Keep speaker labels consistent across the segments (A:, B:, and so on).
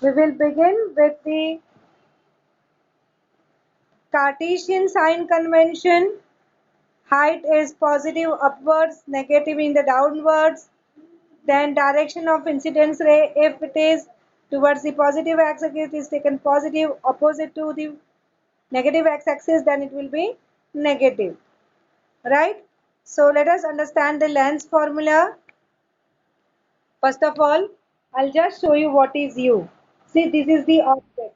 A: We will begin with the Cartesian sign convention. Height is positive upwards, negative in the downwards. Then direction of incidence ray, if it is towards the positive axis, it is taken positive, opposite to the negative x-axis, then it will be negative. Right? So let us understand the lens formula. First of all, I'll just show you what is U. See, this is the object.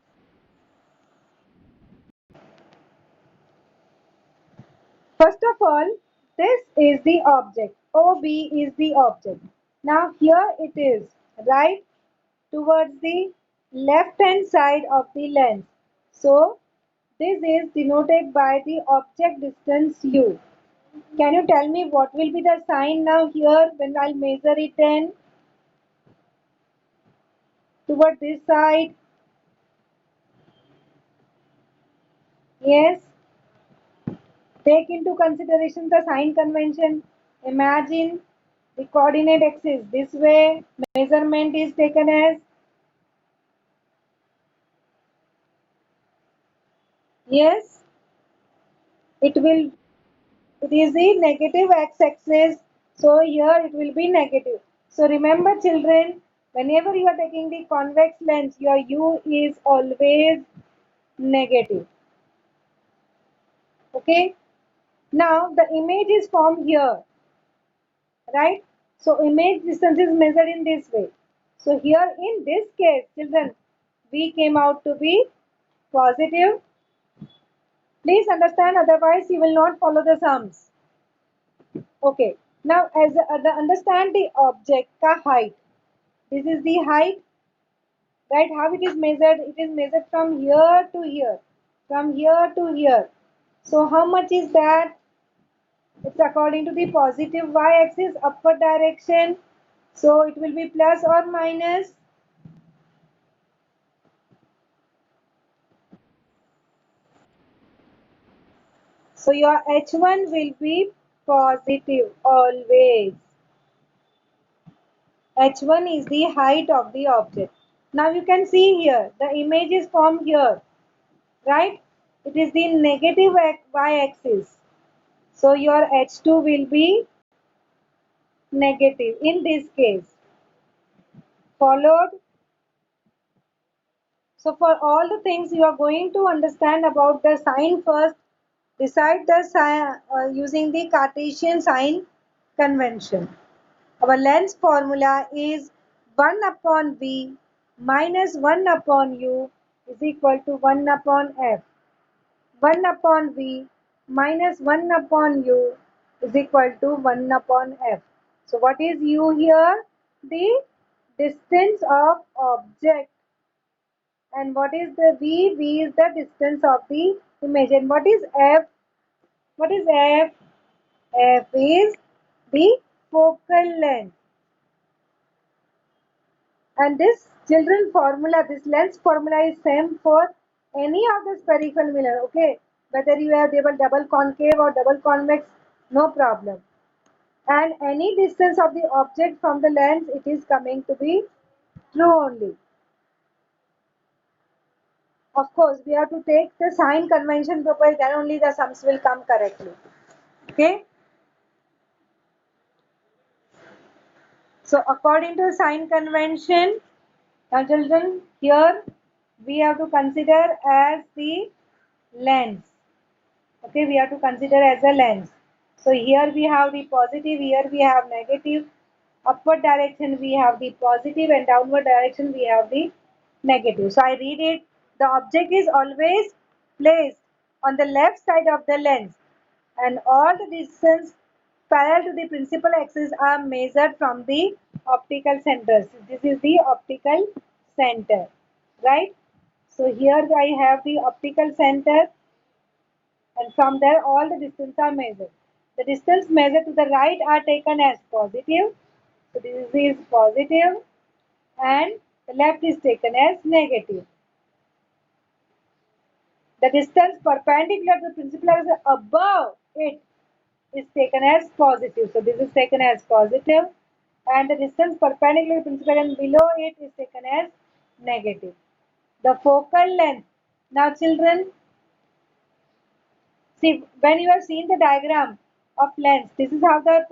A: First of all, this is the object. OB is the object. Now here it is, right towards the left hand side of the lens. So this is denoted by the object distance U. Can you tell me what will be the sign now here when I'll measure it then? Toward this side? Yes. Take into consideration the sign convention. Imagine the coordinate axis this way. Measurement is taken as, yes, it is the negative x-axis. So here it will be negative. So remember children, whenever you are taking the convex lens, your U is always negative. Okay. Now the image is formed here, right? So image distance is measured in this way. So here in this case, children, V came out to be positive. Please understand, otherwise you will not follow the sums. Okay. Now as understand the object ka height. This is the height, right? How it is measured? It is measured from here to here, from here to here. So how much is that? It's according to the positive y-axis upward direction. So it will be plus or minus. So your H1 will be positive always. H1 is the height of the object. Now you can see here, the image is formed here, right? It is the negative y-axis. So your H2 will be negative in this case. Followed. So for all the things you are going to understand about the sign first, decide the sign using the Cartesian sign convention. Our lens formula is 1 upon V minus 1 upon U is equal to 1 upon F. 1 upon V minus 1 upon U is equal to 1 upon F. So what is U here? The distance of object. And what is the V? V is the distance of the image. And what is F? What is F? F is the focal length. And this children formula, this lens formula is same for any of the spherical mirror, okay? Whether you have double concave or double convex, no problem. And any distance of the object from the lens, it is coming to be true only. Of course, we have to take the sign convention properly, then only the sums will come correctly. Okay? So according to sign convention, now children, here we have to consider as the lens. Okay, we have to consider as a lens. So here we have the positive, here we have negative. Upward direction we have the positive and downward direction we have the negative. So I read it. The object is always placed on the left side of the lens and all the distance parallel to the principal axis are measured from the optical centers. This is the optical center, right? So here I have the optical center and from there all the distance are measured. The distance measured to the right are taken as positive. So this is positive and the left is taken as negative. The distance perpendicular to the principal axis above it is taken as positive. So this is taken as positive and the distance perpendicular to the principal and below it is taken as negative. The focal length. Now children, see, when you have seen the diagram of lens, this is how the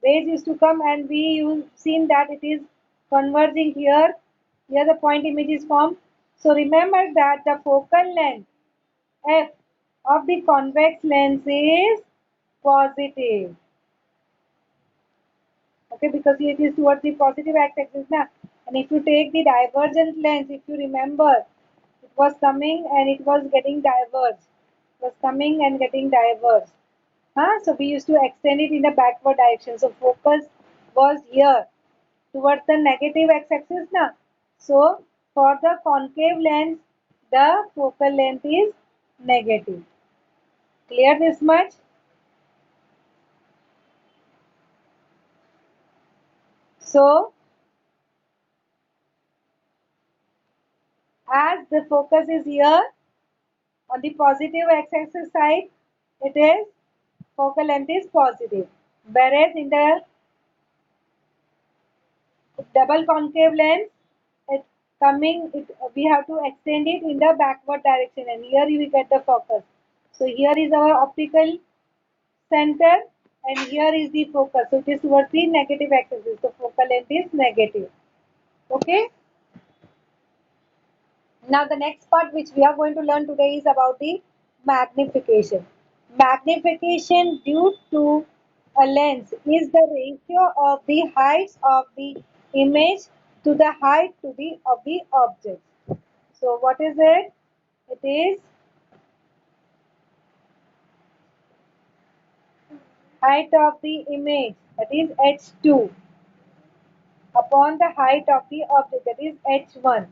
A: rays used to come, and we use seen that it is converging here. Here the point image is formed. So remember that the focal length f of the convex lens is positive. Okay, because it is towards the positive x-axis now. And if you take the divergent lens, if you remember, it was coming and it was getting diverged. It was coming and getting diverged. So we used to extend it in a backward direction. So focus was here towards the negative x-axis now. So for the concave lens, the focal length is negative. Clear this much? So as the focus is here on the positive x-axis side, it is focal length is positive. Whereas in the double concave lens, we have to extend it in the backward direction, and here you will get the focus. So here is our optical center, and here is the focus. So it is towards the negative axis. So focal length is negative. Okay. Now the next part which we are going to learn today is about the magnification. Magnification due to a lens is the ratio of the heights of the image to the height of the object. So what is it? It is height of the image, that is h2, upon the height of the object, that is h1.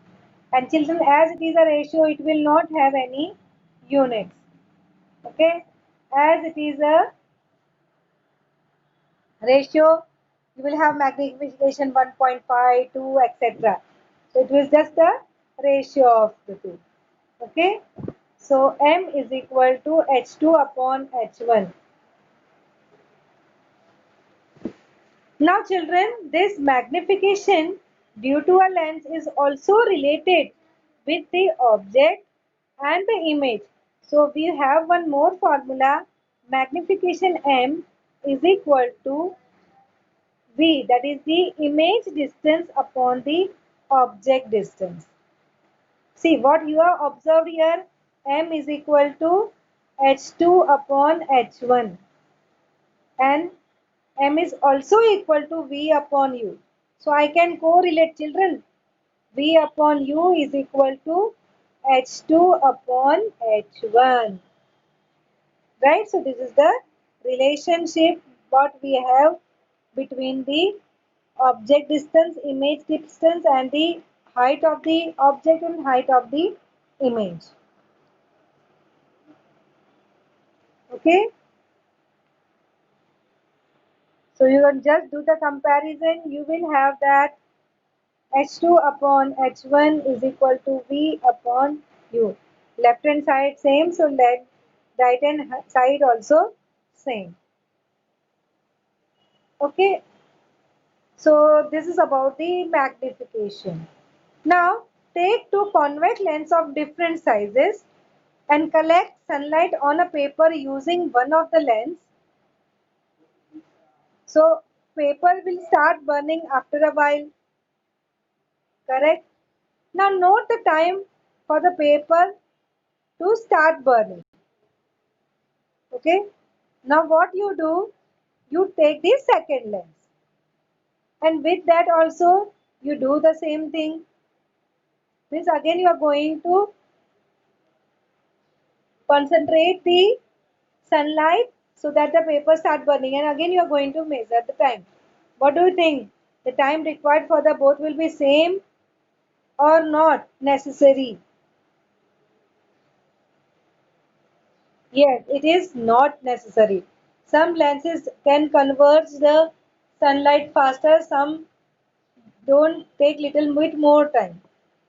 A: And children, as it is a ratio, it will not have any units. Okay, as it is a ratio, you will have magnification 1.5, 2, etc. So it was just the ratio of the two. Okay, so m is equal to h2 upon h1. Now children, this magnification due to a lens is also related with the object and the image. So we have one more formula. Magnification m is equal to v, that is the image distance upon the object distance. See what you have observed here, m is equal to h2 upon h1, and m is also equal to v upon u. So I can correlate children. V upon u is equal to h2 upon h1. Right? So this is the relationship what we have between the object distance, image distance, and the height of the object and height of the image. Okay? So you can just do the comparison. You will have that h2 upon h1 is equal to v upon u. Left hand side same, so right hand side also same. Okay, so this is about the magnification. Now take two convex lenses of different sizes and collect sunlight on a paper using one of the lens. So paper will start burning after a while. Correct? Now note the time for the paper to start burning. Okay. Now what you do, you take the second lens, and with that also you do the same thing. Means again you are going to concentrate the sunlight so that the paper start burning, and again you are going to measure the time. What do you think? The time required for the both will be same or not necessary? Yes, it is not necessary. Some lenses can converge the sunlight faster, some don't, take little bit more time.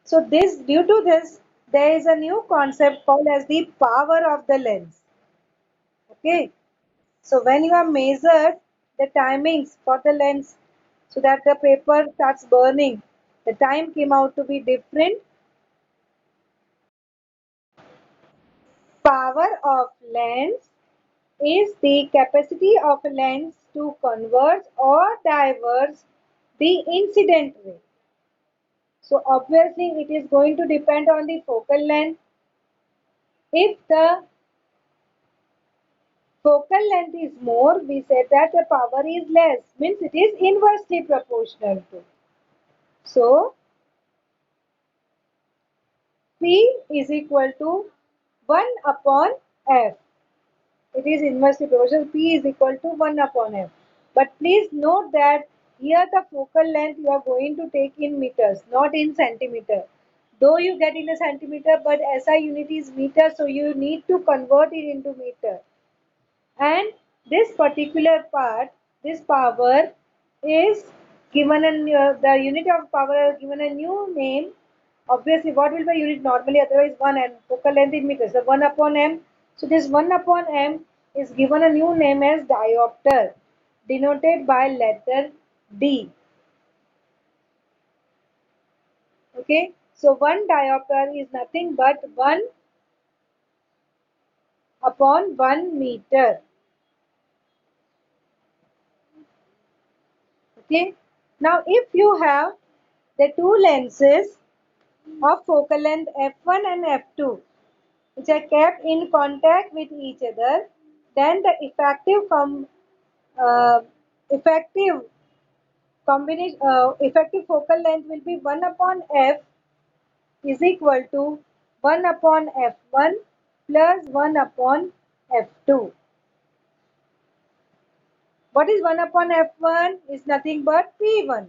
A: So this, due to this, there is a new concept called as the power of the lens. Okay. So when you have measured the timings for the lens so that the paper starts burning, The time came out to be different. Power of lens is the capacity of a lens to converge or diverge the incident ray. So obviously it is going to depend on the focal length. If the focal length is more, we said that the power is less, means it is inversely proportional to. So P is equal to 1 upon F. It is inversely proportional. P is equal to 1 upon F. But please note that here the focal length you are going to take in meters, not in centimeter. Though you get in a centimeter, but SI unit is meter, so you need to convert it into meter. And this particular part, this power is given the unit of power is given a new name. Obviously, what will be unit normally? Otherwise, 1 and focal length in meters. So 1 upon m. So this 1 upon m is given a new name as diopter, denoted by letter D. Okay. So 1 diopter is nothing but 1 upon 1 meter. Okay. Now, if you have the two lenses of focal length f1 and f2 which are kept in contact with each other, then the uh, effective effective focal length will be 1 upon f is equal to 1 upon f1 plus 1 upon f2. What is 1 upon f1? Is nothing but p1,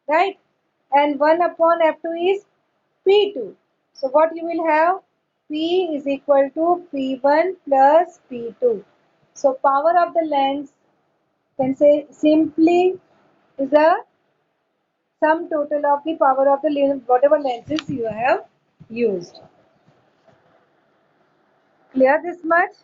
A: right? And 1 upon f2 is p2. So what you will have? P is equal to P1 plus P2. So power of the lens can say simply is the sum total of the power of the lens, whatever lenses you have used. Clear this much?